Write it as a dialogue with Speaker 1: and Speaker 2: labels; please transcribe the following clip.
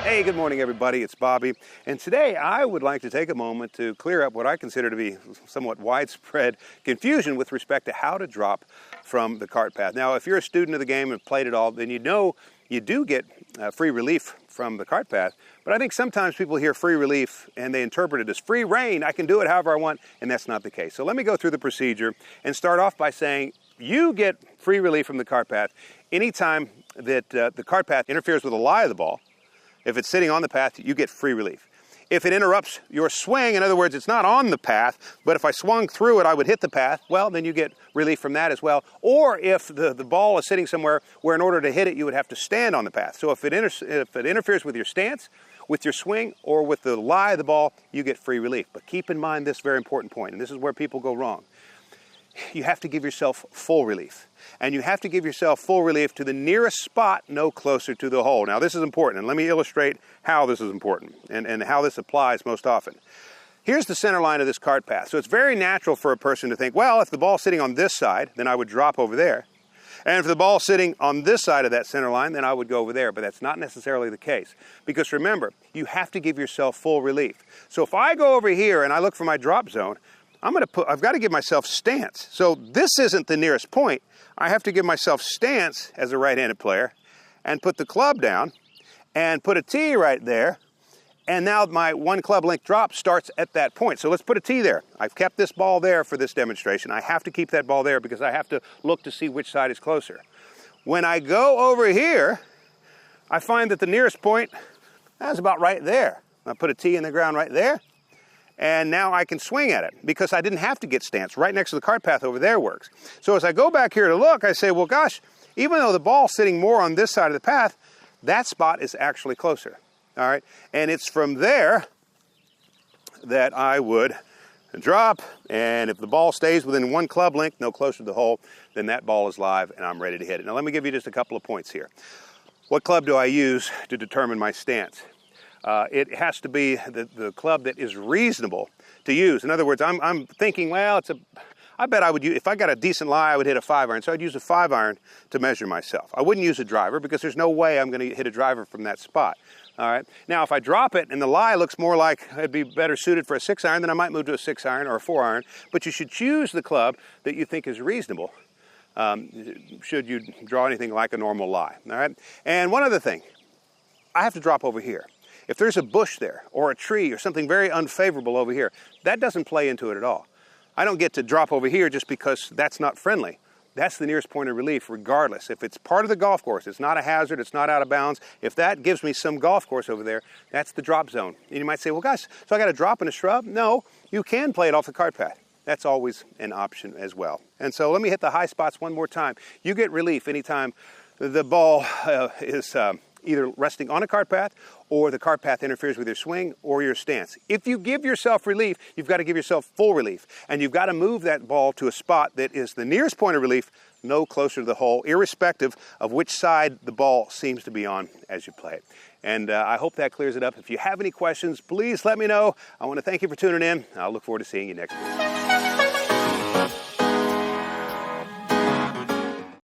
Speaker 1: Hey, good morning everybody, it's Bobby, and today I would like to take a moment to clear up what I consider to be somewhat widespread confusion with respect to how to drop from the cart path. Now, if you're a student of the game and played it all, then you know you do get free relief from the cart path, but I think sometimes people hear free relief and they interpret it as free reign, I can do it however I want, and that's not the case. So let me go through the procedure and start off by saying you get free relief from the cart path anytime that the cart path interferes with the lie of the ball. If it's sitting on the path, you get free relief. If it interrupts your swing, in other words, it's not on the path, but if I swung through it, I would hit the path, well, then you get relief from that as well. Or if the ball is sitting somewhere where in order to hit it, you would have to stand on the path. So if it interferes with your stance, with your swing, or with the lie of the ball, you get free relief. But keep in mind this very important point, and this is where people go wrong. You have to give yourself full relief. And you have to give yourself full relief to the nearest spot no closer to the hole. Now this is important, and let me illustrate how this is important and how this applies most often. Here's the center line of this cart path. So it's very natural for a person to think, well, if the ball's sitting on this side, then I would drop over there. And if the ball's sitting on this side of that center line, then I would go over there. But that's not necessarily the case. Because remember, you have to give yourself full relief. So if I go over here and I look for my drop zone, I've got to give myself stance. So this isn't the nearest point. I have to give myself stance as a right-handed player and put the club down and put a tee right there. And now my one club length drop starts at that point. So let's put a tee there. I've kept this ball there for this demonstration. I have to keep that ball there because I have to look to see which side is closer. When I go over here, I find that the nearest point is about right there. I put a tee in the ground right there. And now I can swing at it because I didn't have to get stance. Right next to the cart path over there works. So as I go back here to look, I say, well, gosh, even though the ball's sitting more on this side of the path, that spot is actually closer. All right. And it's from there that I would drop. And if the ball stays within one club length, no closer to the hole, then that ball is live and I'm ready to hit it. Now let me give you just a couple of points here. What club do I use to determine my stance? It has to be the club that is reasonable to use. In other words, I'm thinking, well, I bet I would use, if I got a decent lie, I would hit a 5-iron. So I'd use a 5-iron to measure myself. I wouldn't use a driver because there's no way I'm going to hit a driver from that spot. All right. Now, if I drop it and the lie looks more like it'd be better suited for a 6-iron, then I might move to a 6-iron or a 4-iron. But you should choose the club that you think is reasonable should you draw anything like a normal lie. All right. And one other thing, I have to drop over here. If there's a bush there or a tree or something very unfavorable over here, that doesn't play into it at all. I don't get to drop over here just because that's not friendly. That's the nearest point of relief regardless. If it's part of the golf course, it's not a hazard, it's not out of bounds. If that gives me some golf course over there, that's the drop zone. And you might say, well, gosh, so I got to drop in a shrub? No, you can play it off the cart path. That's always an option as well. And so let me hit the high spots one more time. You get relief anytime the ball is either resting on a cart path or the cart path interferes with your swing or your stance. If you give yourself relief, you've got to give yourself full relief. And you've got to move that ball to a spot that is the nearest point of relief, no closer to the hole, irrespective of which side the ball seems to be on as you play it. And I hope that clears it up. If you have any questions, please let me know. I want to thank you for tuning in. I'll look forward to seeing you next week.